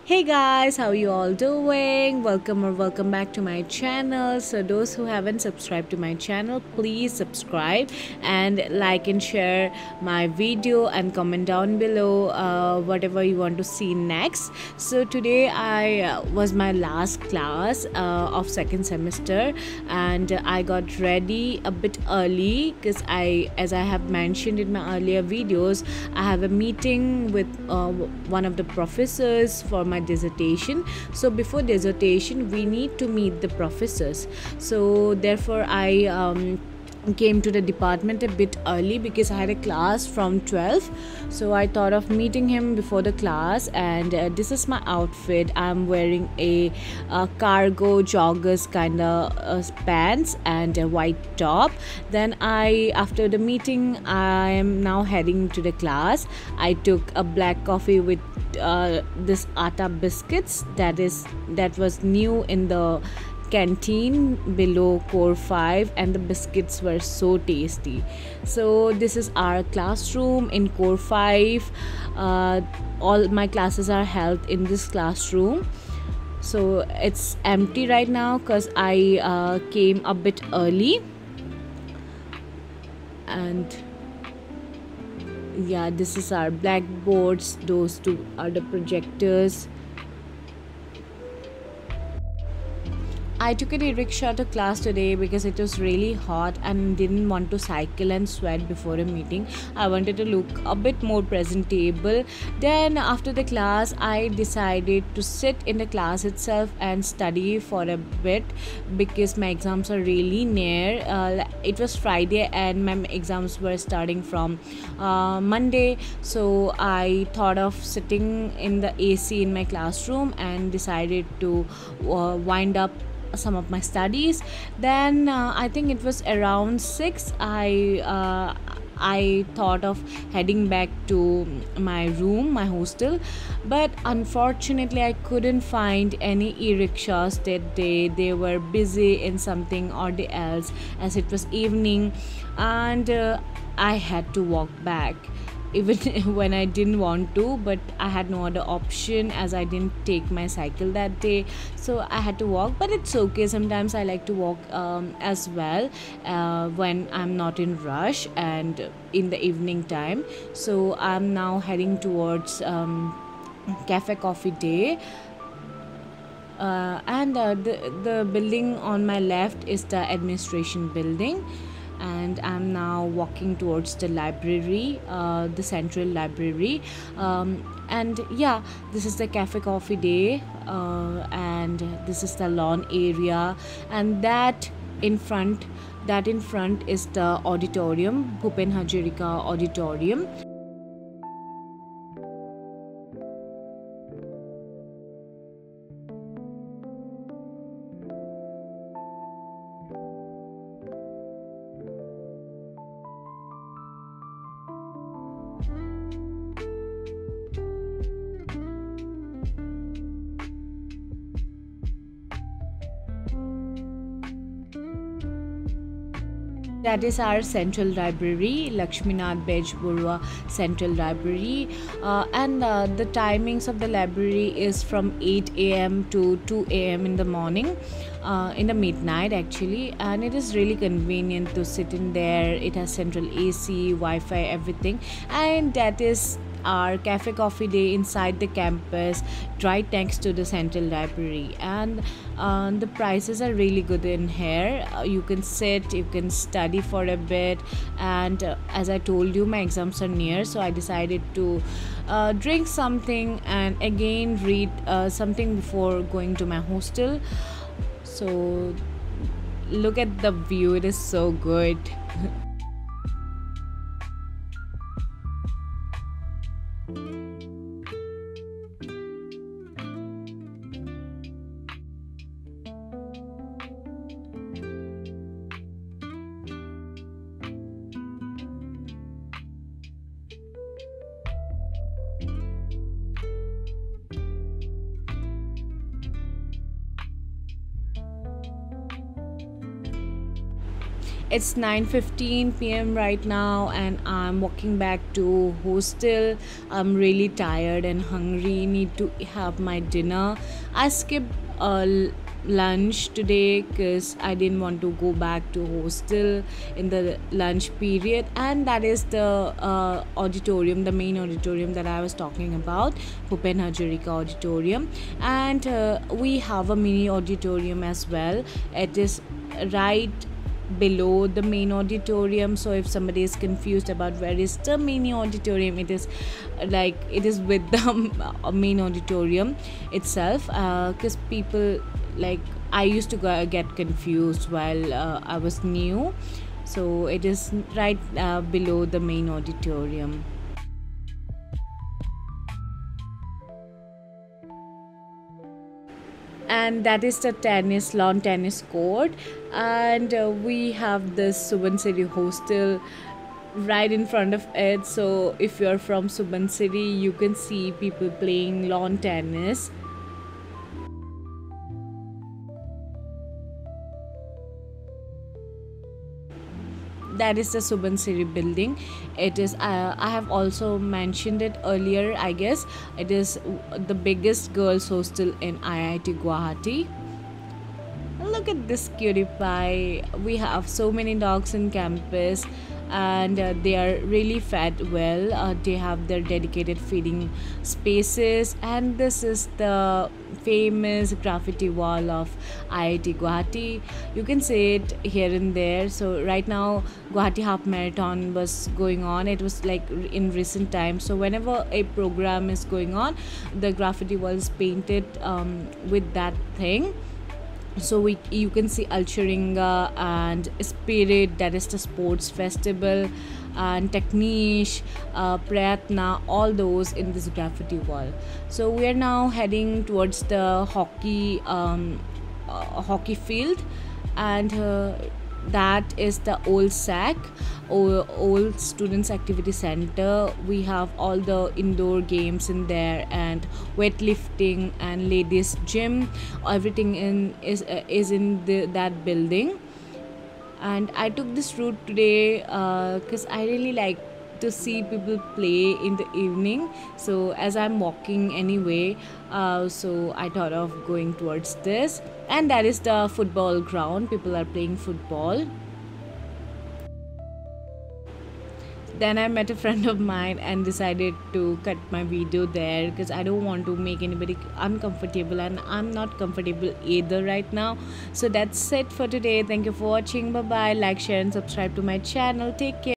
Hey guys, how you all doing? Welcome back to my channel. So those who haven't subscribed to my channel, please subscribe and like and share my video and comment down below whatever you want to see next. So today I was my last class of second semester, and I got ready a bit early because as I have mentioned in my earlier videos, I have a meeting with one of the professors for my dissertation. So before dissertation we need to meet the professors, so therefore I came to the department a bit early because I had a class from 12. So I thought of meeting him before the class, and this is my outfit. I'm wearing a cargo joggers kind of pants and a white top. Then after the meeting, I am now heading to the class. I took a black coffee with this atta biscuits that was new in the canteen below core 5, and the biscuits were so tasty. So this is our classroom in core 5. All my classes are held in this classroom, so it's empty right now because I came a bit early. And yeah, this is our blackboards, those two are the projectors. I took an e-rickshaw to class today because it was really hot and didn't want to cycle and sweat before a meeting. I wanted to look a bit more presentable. Then after the class, I decided to sit in the class itself and study for a bit because my exams are really near. It was Friday and my exams were starting from Monday. So I thought of sitting in the AC in my classroom and decided to wind up some of my studies. Then I think it was around 6. I thought of heading back to my room, my hostel, but unfortunately I couldn't find any e-rickshaws that day. They were busy in something or the else, as it was evening, and I had to walk back even when I didn't want to, but I had no other option as I didn't take my cycle that day. So I had to walk, but it's okay. Sometimes I like to walk as well when I'm not in rush and in the evening time. So I'm now heading towards Cafe Coffee Day. And the building on my left is the administration building, and I'm now walking towards the library, the central library. And yeah, this is the Cafe Coffee Day, and this is the lawn area, and that in front is the auditorium, Bhupen Hazarika Auditorium. That is our central library, Lakshminath Bejburua Central Library, and the timings of the library is from 8 a.m. to 2 a.m. in the morning, in the midnight actually, and it is really convenient to sit in there. It has central AC, Wi-Fi, everything, and that is our Cafe Coffee Day inside the campus, right next to the central library. And the prices are really good in here. You can sit, you can study for a bit, and as I told you, my exams are near, so I decided to drink something and again read something before going to my hostel. So look at the view, it is so good. It's 9:15 p.m. right now, and I'm walking back to hostel. I'm really tired and hungry. Need to have my dinner. I skipped lunch today because I didn't want to go back to hostel in the lunch period, and that is the auditorium, the main auditorium that I was talking about, Bhupen Hazarika Auditorium. And we have a mini auditorium as well. It is right below the main auditorium, so if somebody is confused about where is the mini auditorium, it is like it is with the main auditorium itself, because people, like, I used to get confused while I was new, so it is right below the main auditorium. And that is the lawn tennis court. And we have this Subansiri hostel right in front of it, so if you're from Subansiri, you can see people playing lawn tennis. That is the Subansiri building. It is I have also mentioned it earlier, I guess. It is the biggest girls hostel in IIT Guwahati. Look at this cutie pie. We have so many dogs in campus, and they are really fed well. They have their dedicated feeding spaces, and this is the famous graffiti wall of IIT Guwahati. You can see it here and there. So right now, Guwahati Half Marathon was going on. It was like in recent times. So whenever a program is going on, the graffiti wall is painted with that thing. So you can see Alcharinga and Spirit, that is the sports festival, and Techniche, Prayatna, all those in this graffiti wall. So we are now heading towards the hockey field, and that is the old SAC, old Students Activity Center. We have all the indoor games in there, and weightlifting and ladies gym. Everything is in that building. And I took this route today because I really like to see people play in the evening, so as I'm walking anyway, so I thought of going towards this. And that is the football ground. People are playing football. Then I met a friend of mine and decided to cut my video there because I don't want to make anybody uncomfortable, and I'm not comfortable either right now. So that's it for today. Thank you for watching. Bye bye. Like, share, and subscribe to my channel. Take care.